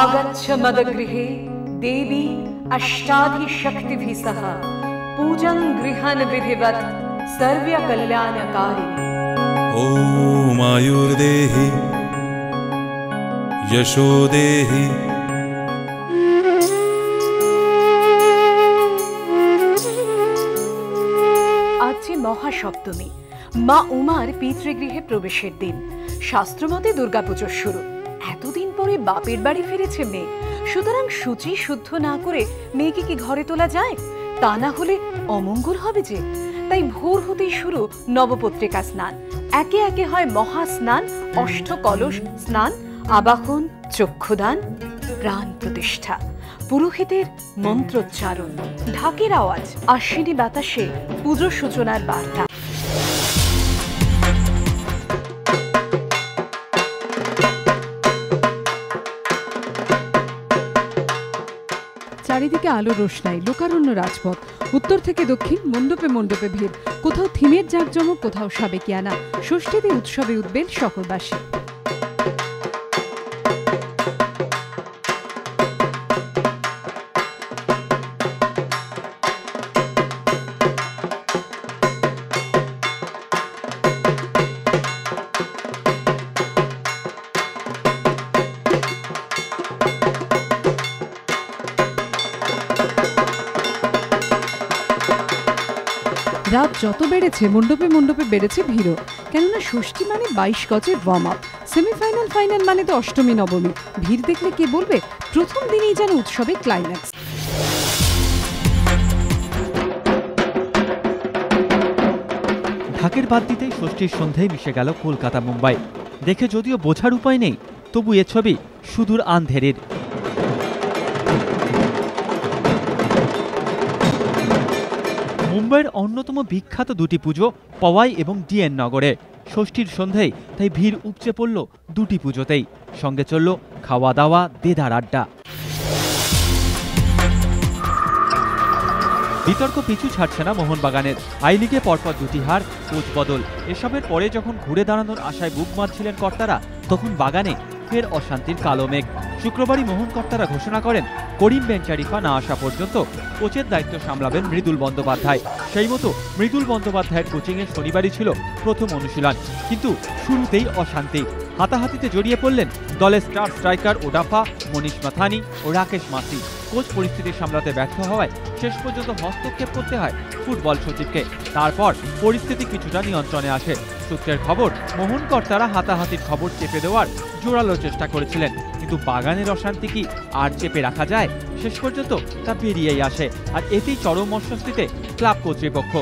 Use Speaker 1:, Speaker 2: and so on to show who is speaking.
Speaker 1: आगच्छ मदगृहे देवी अष्टाधिशक्तिभिः सह पूजं गृहन् विधिवत् सर्वकल्याणकारिणी।
Speaker 2: ॐ आयुर्देहि यशो देहि।
Speaker 1: आज महासप्तमी মা উমার পিতৃগৃহে প্রবেশের দিন। শাস্ত্রমতে দুর্গাপুজোর শুরু। এতদিন পরে বাপের বাড়ি ফিরেছে মেয়ে, সুতরাং শুচি শুদ্ধ না করে মেয়েকে কি ঘরে তোলা যায়? তা না হলে অমঙ্গল হবে যে। তাই ভোর হতেই শুরু নবপত্রিকা স্নান। একে একে হয় মহাস্নান, অষ্টকলশ স্নান, আবাহন, চক্ষুদান, প্রাণ প্রতিষ্ঠা, পুরোহিতের মন্ত্রোচ্চারণ, ঢাকের আওয়াজ, আশ্বিনী বাতাসে পুজো সূচনার বার্তা।
Speaker 3: চারিদিকে আলো রোশনাই, লোকারণ্য রাজপথ, উত্তর থেকে দক্ষিণ মণ্ডপে মণ্ডপে ভিড়, কোথাও থিমের জাঁকজমক, কোথাও সাবেকিয়ানা। ষষ্ঠীতে উৎসবে উদ্বেল শহরবাসী। রাত যত বেড়েছে মণ্ডপে মণ্ডপে বেড়েছে ভিড়ও, কেননা ষষ্ঠী মানে 22 গজের ওয়ার্ম আপ, সেমিফাইনাল ফাইনাল মানে তো অষ্টমী নবমী। ভিড় দেখলে কে বলবে প্রথম দিনেই যেন উৎসবে ক্লাইম্যাক্স।
Speaker 4: ঢাকের বাদ দিতেই ষষ্ঠীর সন্ধ্যায় মিশে গেল কলকাতা মুম্বাই। দেখে যদিও বোঝার উপায় নেই, তবু এ ছবি সুদূর আন্ধেরির। মুম্বাইয়ের অন্যতম বিখ্যাত দুটি পুজো পওয়াই এবং ডিএন নগরে। ষষ্ঠীর সন্ধ্যায় তাই ভিড় উপচে পড়ল দুটি পুজোতেই, সঙ্গে চলল খাওয়া দাওয়া, দেদার আড্ডা। বিতর্ক পিছু ছাড়ছে না মোহনবাগানের। আই লিগে পরপর দুটি হার, কোচ বদল, এসবের পরে যখন ঘুরে দাঁড়ানোর আশায় বুক বাঁধছিলেন কর্তারা, তখন বাগানে ফের অশান্তির কালো মেঘ। শুক্রবারই মোহন কর্তারা ঘোষণা করেন করিম বেঞ্চারিফা না আসা পর্যন্ত কোচের দায়িত্ব সামলাবেন মৃদুল বন্দ্যোপাধ্যায়। সেই মতো মৃদুল বন্দ্যোপাধ্যায়ের কোচিংয়ে শনিবারই ছিল প্রথম অনুশীলন, কিন্তু শুরুতেই অশান্তি। হাতাহাতিতে জড়িয়ে পড়লেন দলের স্টার স্ট্রাইকার ওডাফা, মনীষ মাথানি ও রাকেশ মাসি। কোচ পরিস্থিতি সামলাতে ব্যর্থ হওয়ায় শেষ পর্যন্ত হস্তক্ষেপ করতে হয় ফুটবল সচিবকে। তারপর পরিস্থিতি কিছুটা নিয়ন্ত্রণে আসে। সূত্রের খবর, মোহন কর্তারা হাতাহাতির খবর চেপে দেওয়ার জোরালো চেষ্টা করেছিলেন, কিন্তু বাগানের অশান্তি কি আর চেপে রাখা যায়? শেষ পর্যন্ত তা বেরিয়েই আসে, আর এতেই চরম অস্বস্তিতে ক্লাব কর্তৃপক্ষ।